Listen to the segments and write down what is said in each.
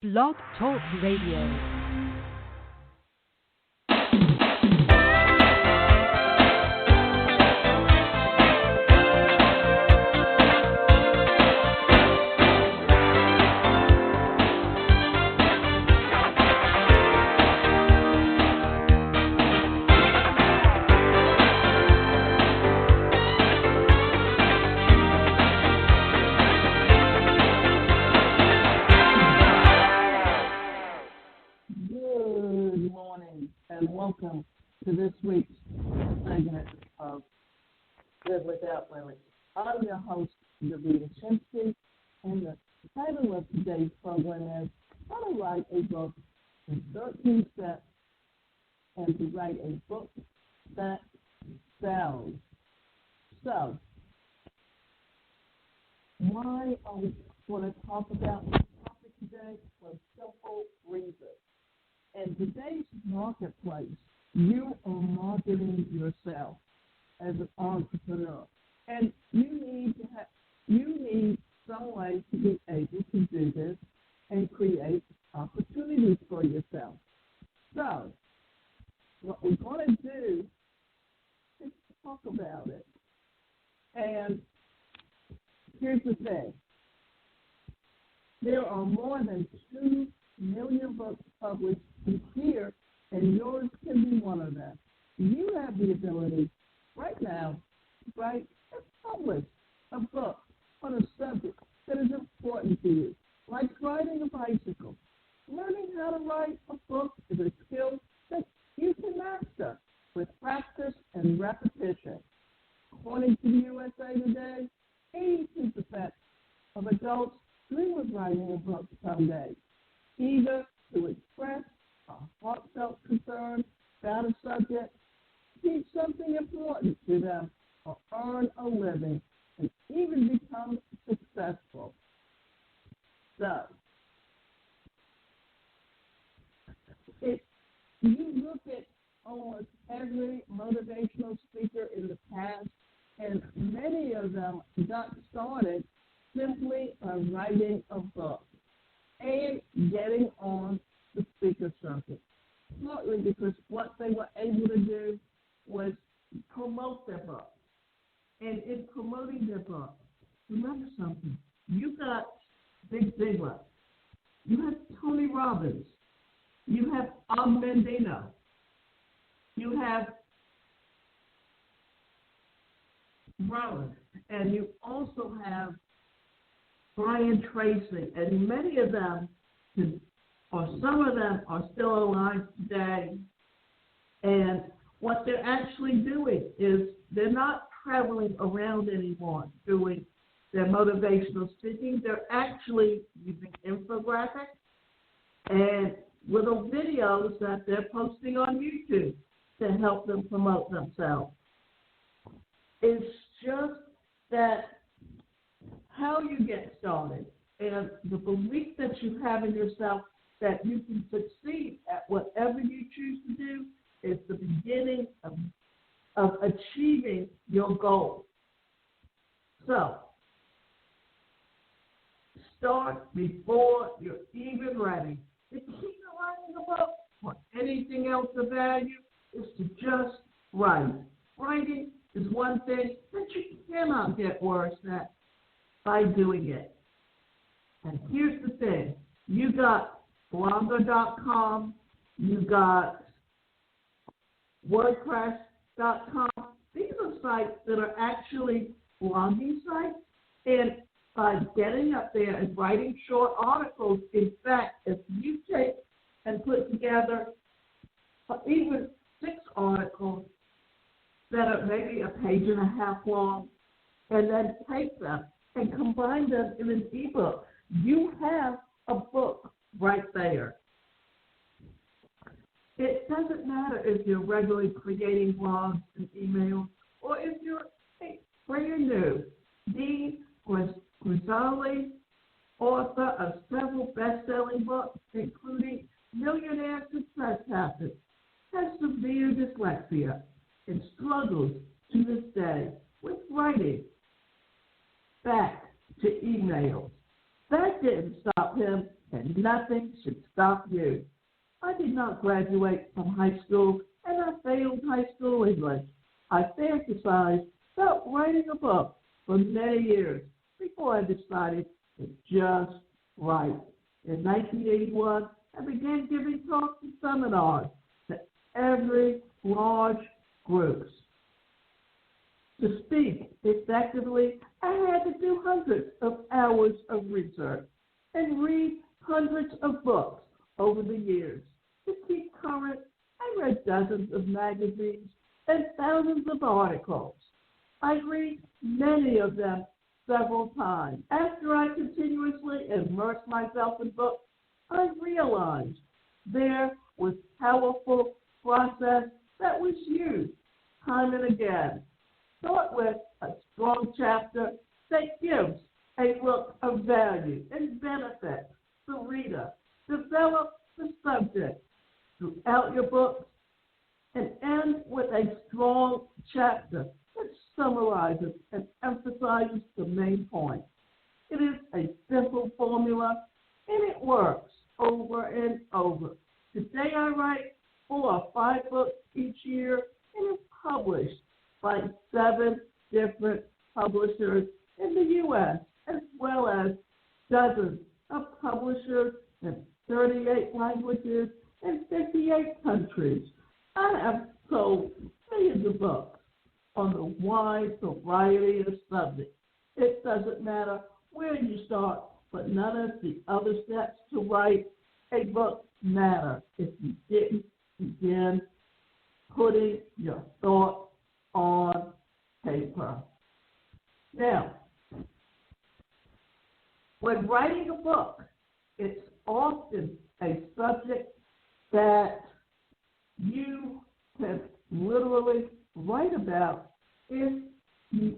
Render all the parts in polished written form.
Blog Talk Radio. And welcome to this week's segment of Live Without Limits. I'm your host, Davida Chinsky, and the title of today's program is How to Write a Book in 13 Steps and to Write a Book That Sells. So, why are we going to talk about this topic today? For a simple reason. In today's marketplace, you are marketing yourself as an entrepreneur, and you need some way to be able to do this and create opportunities for yourself. So, what we're going to do is talk about it. And here's the thing: there are more than 2 million books published each year, and yours can be one of them. You have the ability right now to write and publish a book on a subject that is important to you, like riding a bicycle. Learning how to write a book is a skill that you can master with practice and repetition. According to the USA Today, 82% of adults dream of writing a book someday, either to express a heartfelt concern about a subject, teach something important to them, or earn a living, and even become successful. So, if you look at almost every motivational speaker in the past, and many of them got started simply by writing a book and getting on the speaker circuit, partly because what they were able to do was promote their book. And in promoting their book, remember something: you got Zig Ziglar, you have Tony Robbins, you have Og Mandino, you have Rowan, and you also have Brian Tracy, and many of them, or some of them, are still alive today. And what they're actually doing is they're not traveling around anymore doing their motivational speaking. They're actually using infographics and little videos that they're posting on YouTube to help them promote themselves. It's just that how you get started and the belief that you have in yourself that you can succeed at whatever you choose to do is the beginning of achieving your goal. So, start before you're even ready. The key to writing a book or anything else of value is to just write. Writing is one thing that you cannot get worse at by doing it. And here's the thing: you got Blogger.com, you got WordPress.com. These are sites that are actually blogging sites, and by getting up there and writing short articles, in fact, if you take and put together even 6 articles that are maybe a page and a half long, and then take them and combine them in an ebook, you have a book right there. It doesn't matter if you're regularly creating blogs and emails, or if you're brand new. Dean Grisali, author of several best-selling books, including Millionaire Success Habits, has severe dyslexia and struggles to this day with writing. Back to emails. That didn't stop him, and nothing should stop you. I did not graduate from high school, and I failed high school English. I fantasized about writing a book for many years before I decided to just write. In 1981, I began giving talks and seminars to every large groups. To speak effectively, I had to do hundreds of hours of research and read hundreds of books over the years. To keep current, I read dozens of magazines and thousands of articles. I read many of them several times. After I continuously immersed myself in books, I realized there was powerful process that was used time and again. Start with a strong chapter that gives a look of value and benefit to the reader. Develop the subject throughout your books and end with a strong chapter that summarizes and emphasizes the main point. It is a simple formula, and it works over and over. Today I write 4 or 5 books each year, and it's published by 7 different publishers in the U.S., as well as dozens of publishers in 38 languages in 58 countries. I have sold millions of books on the wide variety of subjects. It doesn't matter where you start, but none of the other steps to write a book matter if you didn't begin putting your thoughts on paper. Now, when writing a book, it's often a subject that you can literally write about if you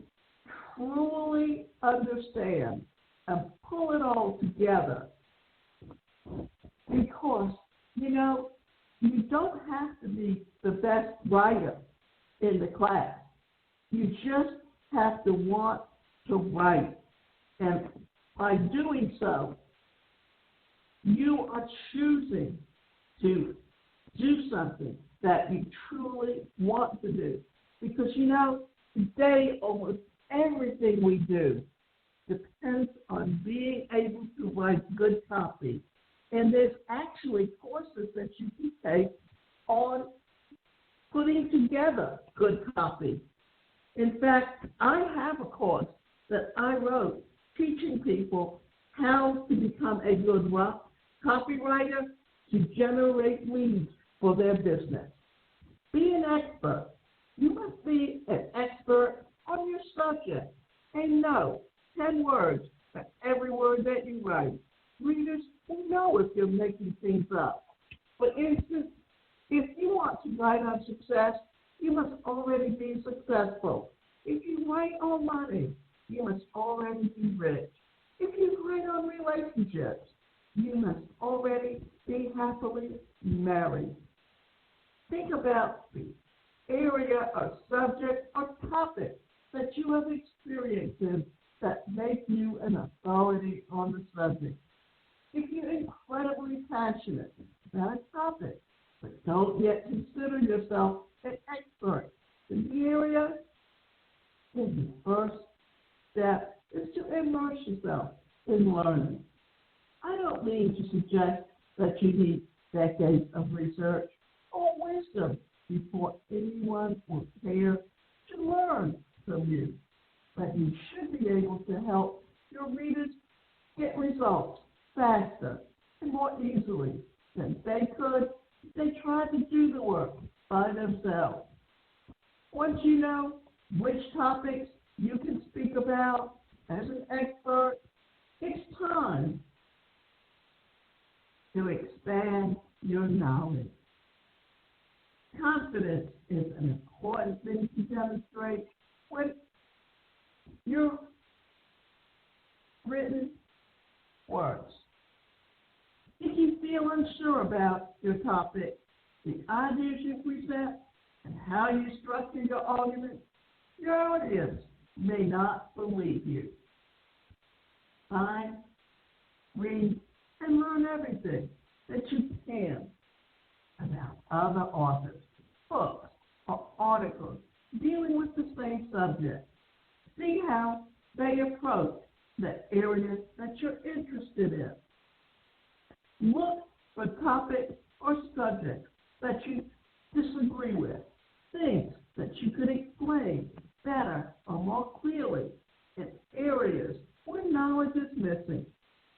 truly understand and pull it all together. Because, you don't have to be the best writer in the class. You just have to want to write. And by doing so, you are choosing to do something that you truly want to do. Because, today almost everything we do depends on being able to write good copy. And there's actually courses that you can take on putting together good copy. In fact, I have a course that I wrote teaching people how to become a good copywriter to generate leads for their business. Be an expert. You must be an expert on your subject and know 10 words for every word that you write. Readers will know if you're making things up. For instance, if you want to write on success, you must already be successful. If you write on money, you must already be rich. If you write on relationships, you must already be happily married. Think about the area or subject or topic that you have experienced in that make you an authority on the subject. If you're incredibly passionate about a topic, but don't yet consider yourself an expert in the area, then the first step is to immerse yourself in learning. I don't mean to suggest that you need decades of research or wisdom before anyone will care to learn from you, but you should be able to help your readers get results faster and more easily than they could if they tried to do the work by themselves. Once you know which topics you can speak about as an expert, it's time to expand your knowledge. Confidence is an important thing to demonstrate with your written words. If you feel unsure about your topic, the ideas you present, and how you structure your argument, your audience may not believe you. Find, read, and learn everything that you can about other authors, books, or articles dealing with the same subject. See how they approach the areas that you're interested in. Look for topics or subjects that you disagree with, things that you could explain better or more clearly in areas where knowledge is missing.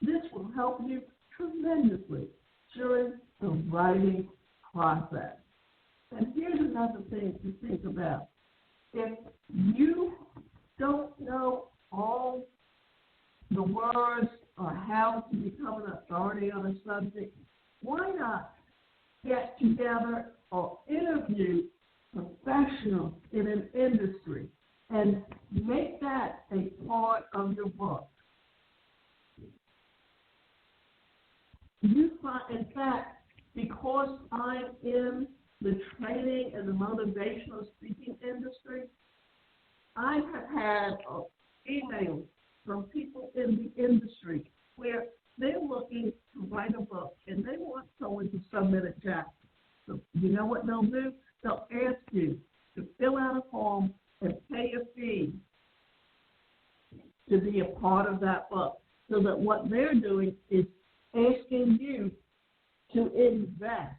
This will help you tremendously during the writing process. And here's another thing to think about. If you don't know all the words or how to become an authority on a subject, why not get together or interview professionals in an industry and make that a part of your book? You find, in fact, because I'm in the training and the motivational speaking industry, I have had emails from people in the industry where they're looking to write a book and they want someone to submit a chapter. So you know what they'll do? They'll ask you to fill out a form and pay a fee to be a part of that book, so that what they're doing is asking you to invest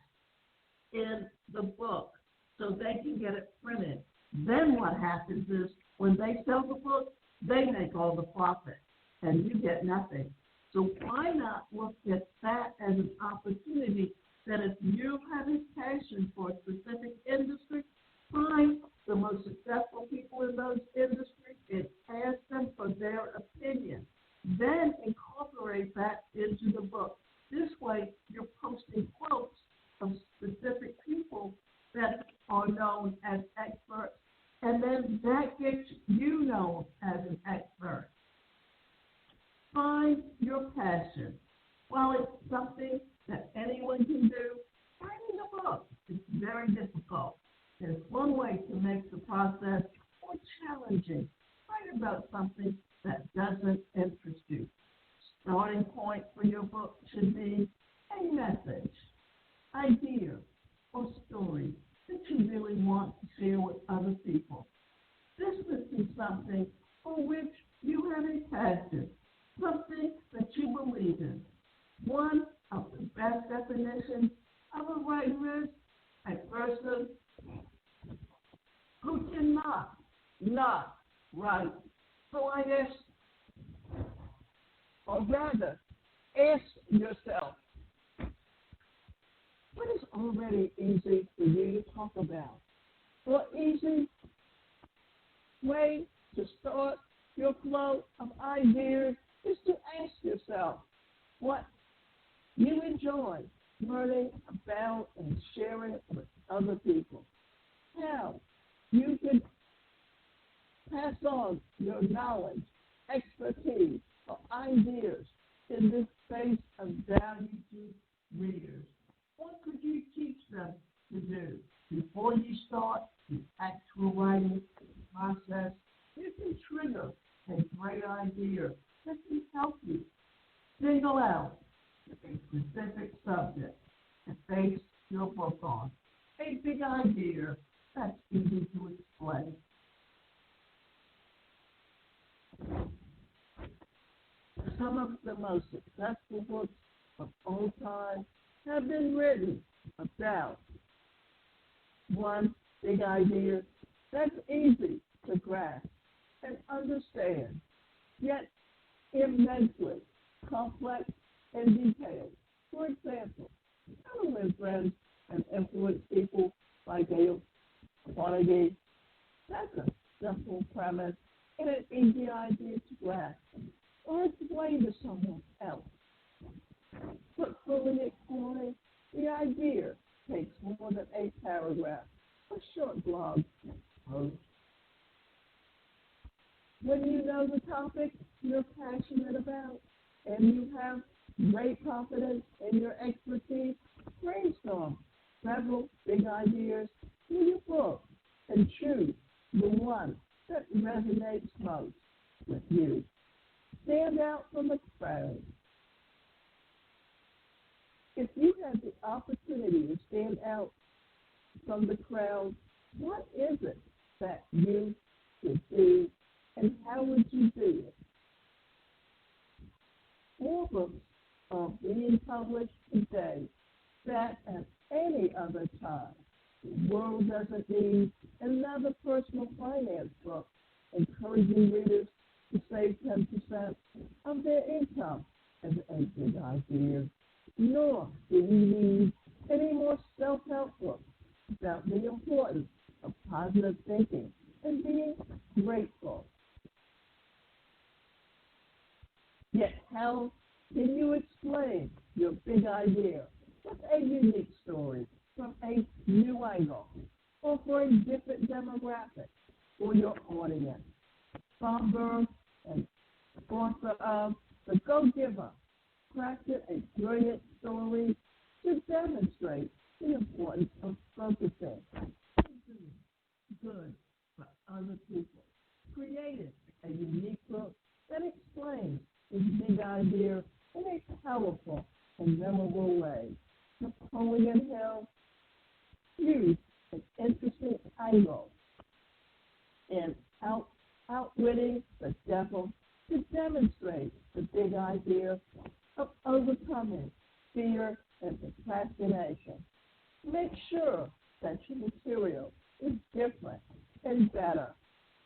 in the book so they can get it printed. Then what happens is when they sell the book, they make all the profit and you get nothing. So why not look at that as an opportunity that if you have a passion for a specific industry, find the most successful people in those industries and ask them for their opinion. Then incorporate that into the book. This way, you're posting quotes of specific people that are known as experts, and then that gets you known as an expert. Find your passion. While it's something that anyone can do, writing a book is very difficult. There's one way to make the process more challenging. Write about something that doesn't interest you. Starting point for your book should be a message, idea, or story that you really want to share with other people. This must be something for which you have a passion, something that you believe in. One of the best definitions of a writer is a person who cannot not write. So I ask, or rather, ask yourself, what is already easy for you to talk about? Well, easy way to start your flow of ideas is to ask yourself what you enjoy learning about and sharing with other people. How you can pass on your knowledge, expertise, or ideas in this space of value to readers. What could you teach them to do before you start the actual writing process? You can trigger a great idea that can help you single out a specific subject to base your book on. A big idea that's easy to explain. Some of the most successful books of all time have been written about one big idea that's easy to grasp and understand, yet immensely complex and detailed. For example, How to Win Friends and Influence People by Dale Carnegie. That's a simple premise and an easy idea to grasp or explain to someone else. But fully exploring the idea takes more than 8 paragraphs, a short blog post. When you know the topic you're passionate about and you have great confidence in your expertise, brainstorm several big ideas for your book and choose the one that resonates most with you. Stand out from the crowd. If you had the opportunity to stand out from the crowd, what is it that you would do, and how would you do it? More books are being published today than at any other time. The world doesn't need another personal finance book encouraging readers to save 10% of their income as a good idea. Nor do we need any more self-help books about the importance of positive thinking and being grateful. Yet how can you explain your big idea with a unique story from a new angle or for a different demographic for your audience? Bob Burg, and author of The Go-Giver, crafted a brilliant story to demonstrate the importance of focusing good for other people. Created a unique book that explains his big idea in a powerful and memorable way. Napoleon Hill used an interesting angle in outwitting the devil to demonstrate the big idea of overcoming fear and procrastination. Make sure that your material is different and better,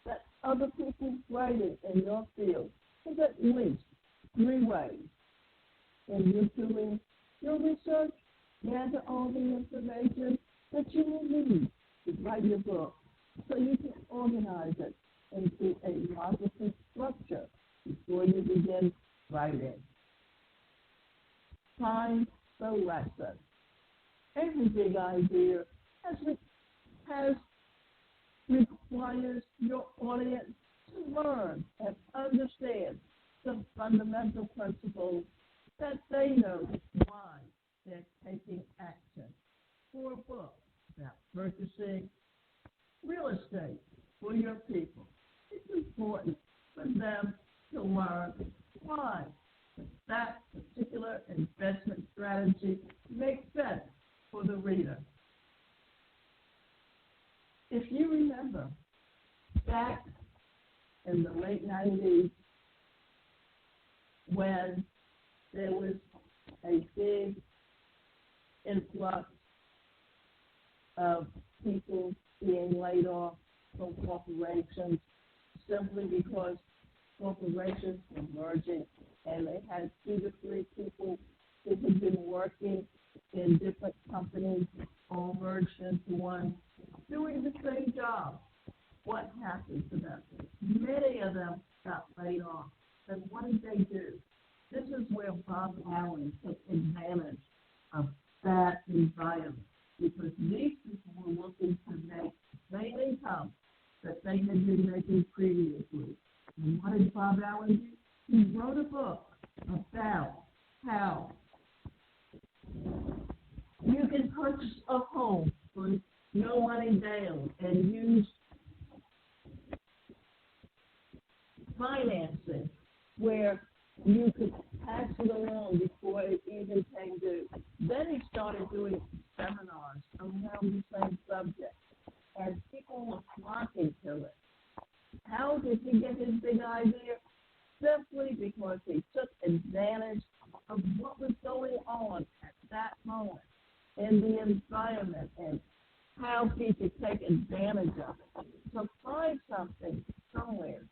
that other people's writing in your field is at least 3 ways. When you're doing your research, gather all the information that you will need to write your book so you can organize it into a logical structure before you begin writing. Find the lesson. Every big idea requires your audience to learn and understand the fundamental principles that they know why they're taking action. For a book about purchasing real estate for your people, it's important for them to learn why that particular investment strategy makes sense for the reader. If you remember, back in the late 90s, when there was a big influx of people being laid off from corporations simply because corporations were merging and they had 2 to 3 people who had been working in different companies all merged into one, doing the same job. What happened to them? Many of them got laid off. And what did they do? This is where Bob Allen took advantage of that environment, because these people were looking to make the same income that they had been making previously. And what did Bob Allen do? He wrote a book about how you can purchase a home for no money down and use financing where you could pass it along before it even came due. Then he started doing seminars around the same subject, and people were flocking to it. How did he get his big idea? Simply because he took advantage of what was going on at that moment in the environment and how he could take advantage of it. So find something somewhere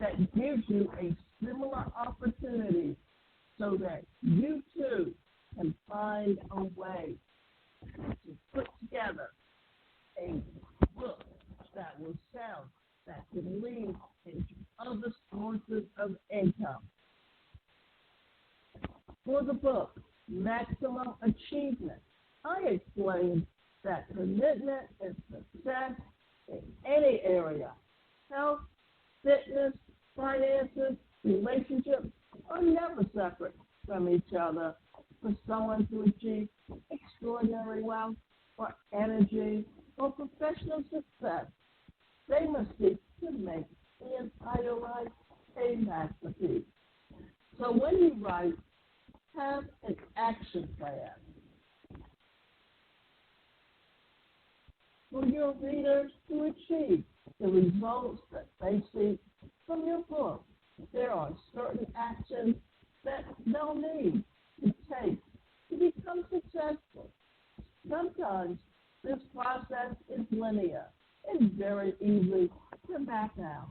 that gives you a similar opportunity so that you too can find a way to put together a book that will sell, that can lead into other sources of income. For the book, Maximum Achievement, I explained that commitment and success in any area, health, fitness, finances, relationships, are never separate from each other. For someone to achieve extraordinary wealth or energy or professional success, they must seek to make the entire life a masterpiece. So when you write, have an action plan. your readers to achieve the results that they seek from your book. There are certain actions that they'll need to take to become successful. Sometimes this process is linear and very easy to map out.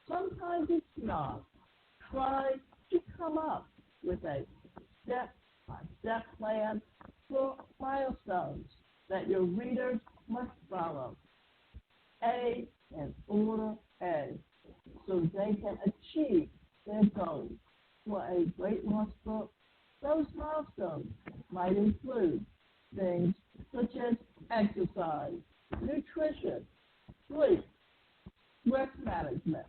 Sometimes it's not. Try to come up with a step-by-step plan for milestones that your readers must follow. A in order A, so they can achieve their goals. For a weight loss book, those milestones might include things such as exercise, nutrition, sleep, stress management,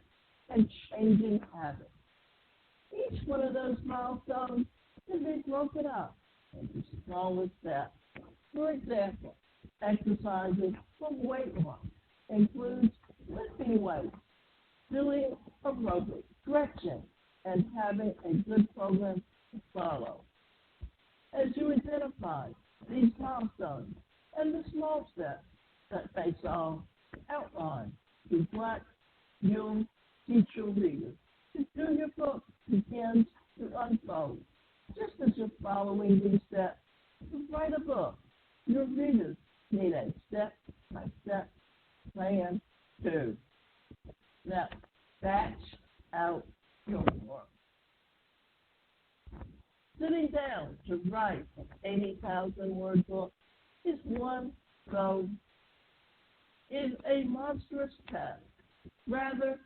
and changing habits. Each one of those milestones can be broken up into smaller steps. For example, exercises for weight loss includes lifting weights, doing aerobics, stretching, and having a good program to follow. As you identify these milestones and the small steps that they all outline is what you'll teach your readers to do. Your book begins to unfold. Just as you're following these steps to write a book, your readers need a step-by-step plan too. Now, batch out your work. Sitting down to write an 80,000-word book is a monstrous task. Rather,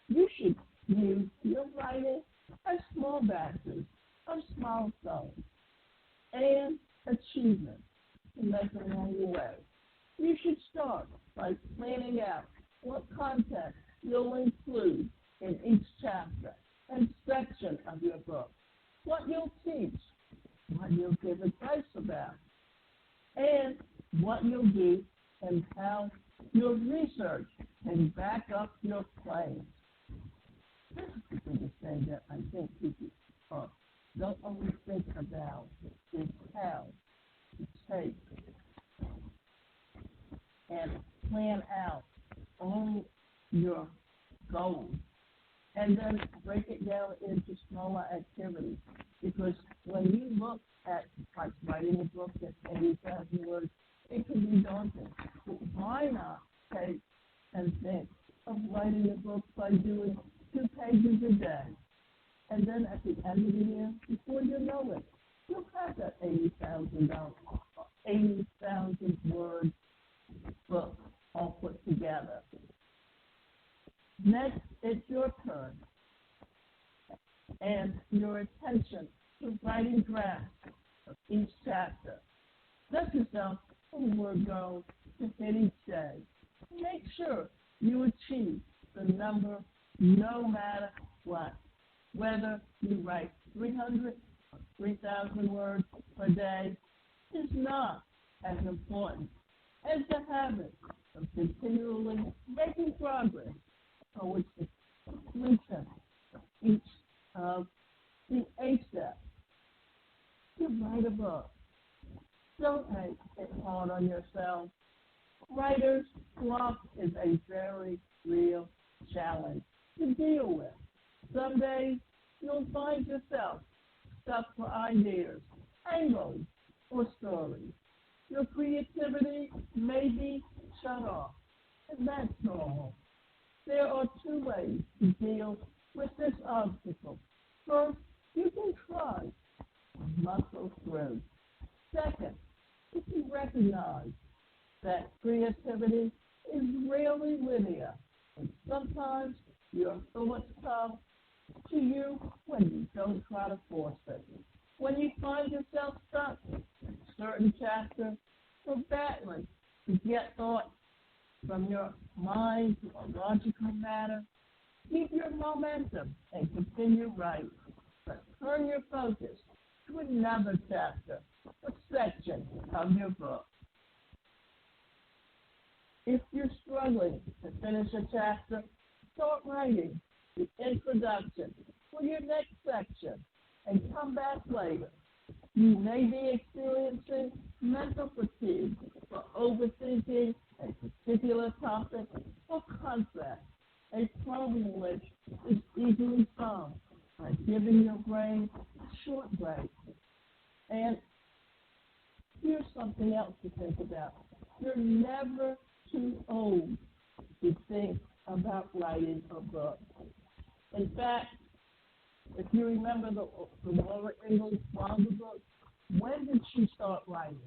you should use your writing as small batches of milestones and achievements to make along the way. You should start by planning out what content you'll include in each chapter and section of your book, what you'll teach, what you'll give advice about, and what you'll do and how your research can back up your claims. This is the biggest thing that I think people don't always think about is how to take and plan out all your goals and then break it down into smaller activities. Because when you look at like writing a book that's 80,000 words, it can be daunting. But why not take and think of writing a book by doing 2 pages a day? And then at the end of the year, before you know it, you'll have that 80,000 word book all put together. Next, it's your turn and your attention to writing drafts of each chapter. Set yourself a word goal to hit each day. Make sure you achieve the number no matter what. Whether you write 300 or 3,000 words per day is not as important as the habit of continually making progress towards the completion of each of the 8 steps to write a book. Don't make it hard on yourself. Writer's block is a very real challenge to deal with. Some days you'll find yourself stuck for ideas, angles, or stories. Your creativity may be shut off, and that's normal. There are 2 ways to deal with this obstacle. First, you can try to muscle through. Second, you can recognize that creativity is rarely linear, and sometimes your thoughts come to you when you don't try to force it. When you find yourself stuck in a certain chapter or battling to get thoughts from your mind to a logical matter, keep your momentum and continue writing. But turn your focus to another chapter or section of your book. If you're struggling to finish a chapter, start writing the introduction for your next section and come back later. You may be experiencing mental fatigue for overthinking a here's something else to think about. You're never too old to think about writing a book. In fact, if you remember the Laura Ingalls Wilder book, when did she start writing?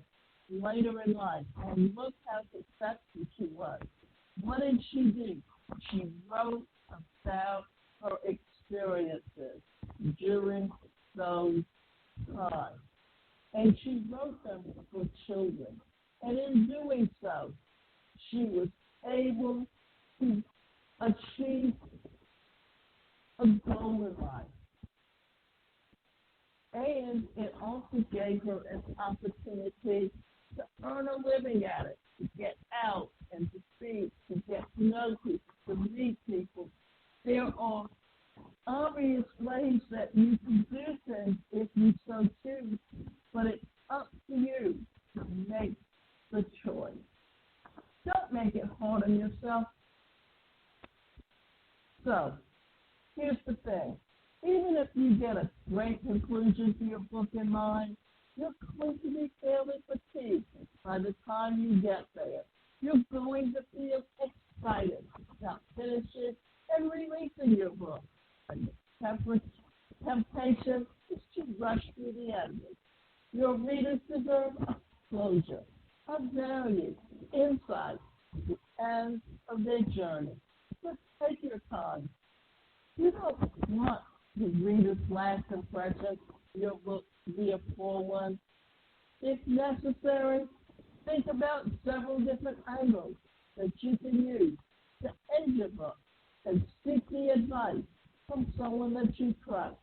Later in life. And look how successful she was. What did she do? She wrote about her experiences during those times. And she wrote them for children. And in doing so, she was able to achieve a goal in life. And it also gave her an opportunity to earn a living at it, to get out and to speak, to get to know people, to meet people. There are obvious ways that you can do things if you so choose, but it's up to you to make the choice. Don't make it hard on yourself. So, here's the thing. Even if you get a great conclusion to your book in mind, you're going to be fairly fatigued by the time you get there. You're going to feel excited about finishing and releasing your book. And the temptation is to rush through the ending. Your readers deserve a closure, a value, insight at the end of their journey. Just take your time. You don't want the reader's last impression, your book, to be a poor one. If necessary, think about several different angles that you can use to end your book and seek the advice from someone that you trust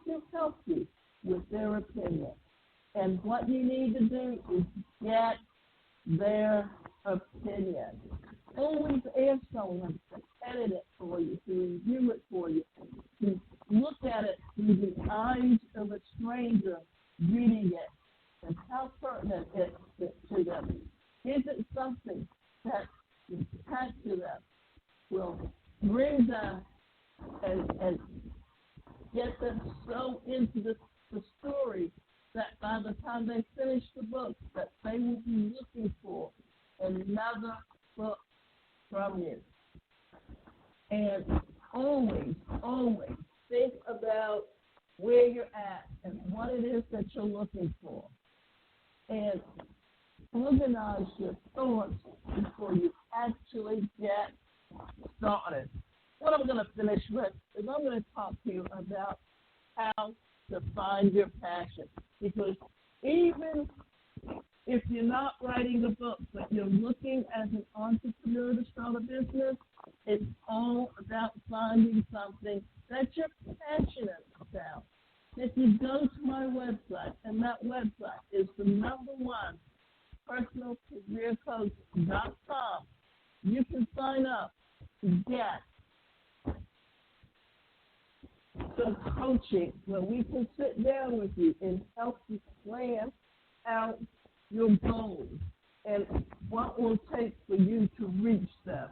to help you with their opinion. And what you need to do is get their opinion. Always ask someone to edit it for you, to review it for you, to look at it through the eyes of a stranger reading it, and how pertinent it is to them. Is it something that is attached to them, will bring them and get them so into the story that by the time they finish the book, that they will be looking for another book from you. And always, always think about where you're at and what it is that you're looking for. And organize your thoughts before you actually get started. What I'm going to finish with is I'm going to talk to you about how to find your passion. Because even if you're not writing a book, but you're looking as an entrepreneur to start a business, it's all about finding something that you're passionate about. If you go to my website, and that website is the #1, personalcareercoach.com, you can sign up to get some coaching where we can sit down with you and help you plan out your goals and what will take for you to reach them.